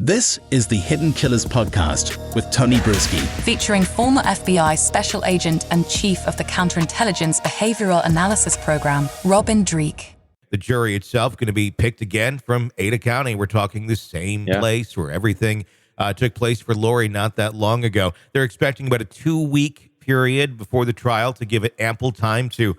This is the Hidden Killers podcast with Tony Brueski, featuring former FBI Special Agent and Chief of the Counterintelligence Behavioral Analysis Program, Robin Dreeke. The jury itself going to be picked again from Ada County. We're talking the same place where everything took place for Lori not that long ago. They're expecting about a 2-week period before the trial to give it ample time to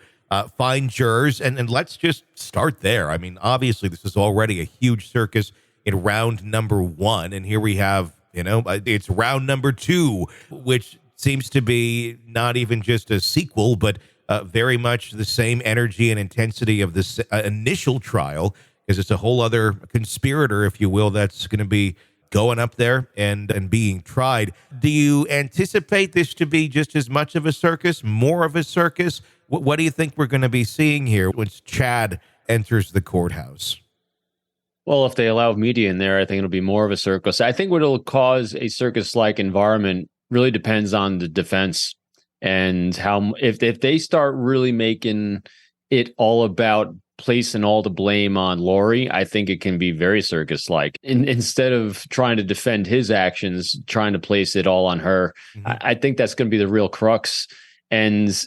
find jurors. And let's just start there. I mean, obviously, this is already a huge circus in round number 1. And here we have, it's round number 2, which seems to be not even just a sequel, but very much the same energy and intensity of this initial trial, because it's a whole other conspirator, if you will, that's going to be going up there and being tried. Do you anticipate this to be just as much of a circus, more of a circus? What do you think we're going to be seeing here once Chad enters the courthouse? Well, if they allow media in there, I think it'll be more of a circus. I think what it'll cause a circus-like environment really depends on the defense and how if they start really making it all about placing all the blame on Lori, I think it can be very circus-like. Instead of trying to defend his actions, trying to place it all on her, I think that's going to be the real crux. And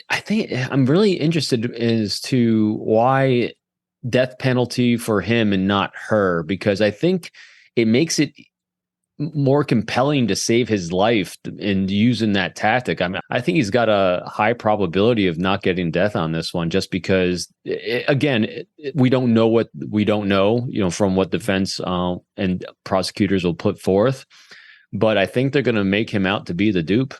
I think I'm really interested as to why death penalty for him and not her, because I think it makes it more compelling to save his life and using that tactic. I mean, I think he's got a high probability of not getting death on this one, just because, we don't know what we don't know, from what defense and prosecutors will put forth. But I think they're going to make him out to be the dupe.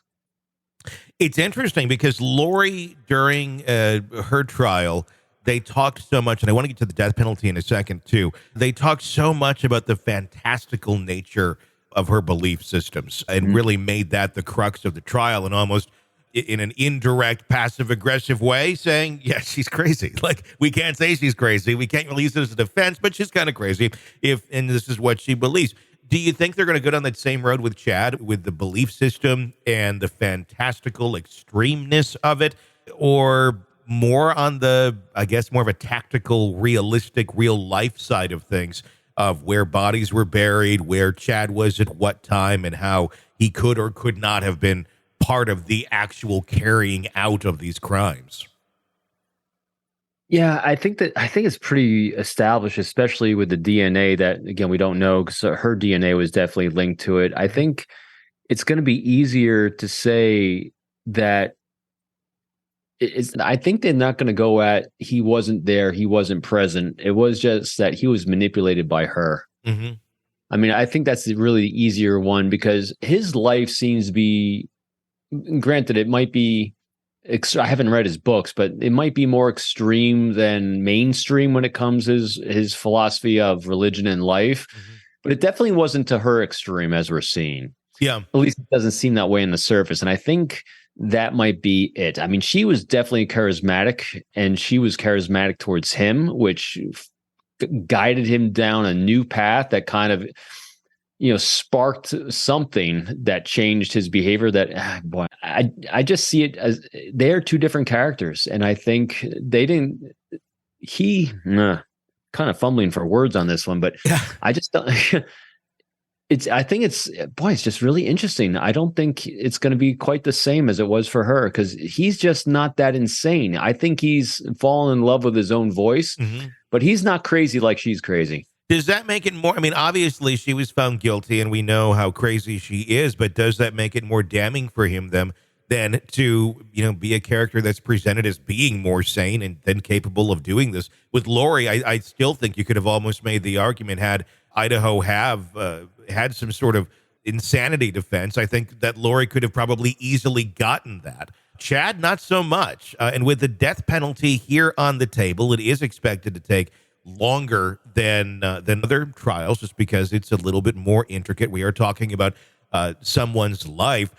It's interesting because Lori, during her trial, they talked so much, and I want to get to the death penalty in a second, too. They talked so much about the fantastical nature of her belief systems and really made that the crux of the trial, and almost in an indirect, passive-aggressive way saying, yeah, she's crazy. Like, we can't say she's crazy. We can't release it as a defense, but she's kind of crazy, and this is what she believes. Do you think they're going to go down that same road with Chad, with the belief system and the fantastical extremeness of it, or more on the, I guess, more of a tactical, realistic, real life side of things, of where bodies were buried, where Chad was at what time, and how he could or could not have been part of the actual carrying out of these crimes? Yeah, I think it's pretty established, especially with the DNA that, again, we don't know, because her DNA was definitely linked to it. I think it's going to be easier to say that I think they're not going to go at he wasn't there, he wasn't present. It was just that he was manipulated by her. Mm-hmm. I mean, I think that's really the easier one, because his life seems to be, granted, it might be, I haven't read his books, but it might be more extreme than mainstream when it comes to his philosophy of religion and life. Mm-hmm. But it definitely wasn't to her extreme, as we're seeing. Yeah. At least it doesn't seem that way on the surface. And I think that might be it. I mean, she was definitely charismatic, and she was charismatic towards him, which guided him down a new path that kind of, sparked something that changed his behavior. That, I just see it as they're two different characters. And I think kind of fumbling for words on this one, but I just don't. It's just really interesting. I don't think it's going to be quite the same as it was for her, because he's just not that insane. I think he's fallen in love with his own voice, but he's not crazy like she's crazy. Does that make it more, I mean, obviously she was found guilty and we know how crazy she is, but does that make it more damning for him than to, be a character that's presented as being more sane and then capable of doing this? With Lori, I still think you could have almost made the argument, had Idaho had some sort of insanity defense, I think that Lori could have probably easily gotten that. Chad, not so much. And with the death penalty here on the table, it is expected to take longer than other trials, just because it's a little bit more intricate. We are talking about someone's life.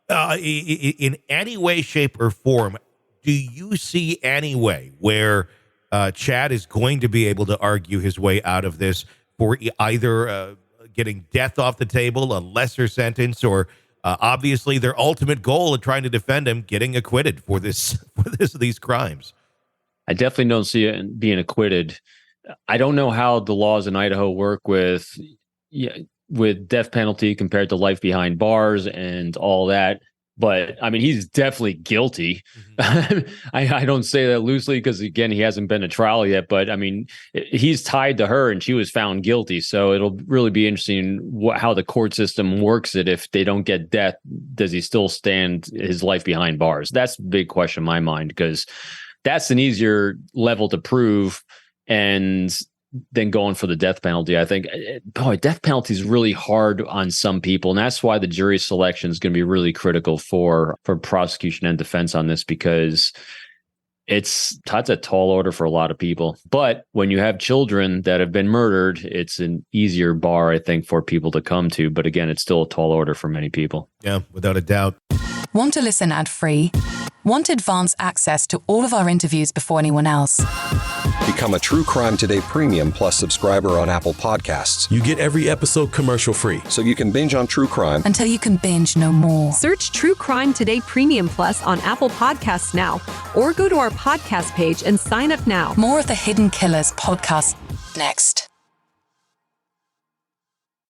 In any way, shape, or form, do you see any way where Chad is going to be able to argue his way out of this for either getting death off the table, a lesser sentence, or obviously their ultimate goal of trying to defend him, getting acquitted for these crimes? I definitely don't see it being acquitted. I don't know how the laws in Idaho work with yeah, with death penalty compared to life behind bars and all that. But I mean, he's definitely guilty. I don't say that loosely because, again, he hasn't been to trial yet. But I mean, he's tied to her and she was found guilty. So it'll really be interesting how the court system works it. If they don't get death, does he still stand his life behind bars? That's a big question in my mind, because that's an easier level to prove. And then going for the death penalty, I think, boy, death penalty is really hard on some people. And that's why the jury selection is going to be really critical for prosecution and defense on this, because that's a tall order for a lot of people. But when you have children that have been murdered, it's an easier bar, I think, for people to come to. But again, it's still a tall order for many people. Yeah, without a doubt. Want to listen ad-free? Want advanced access to all of our interviews before anyone else? Become a True Crime Today Premium Plus subscriber on Apple Podcasts. You get every episode commercial free. So you can binge on true crime until you can binge no more. Search True Crime Today Premium Plus on Apple Podcasts now, or go to our podcast page and sign up now. More of the Hidden Killers podcast next.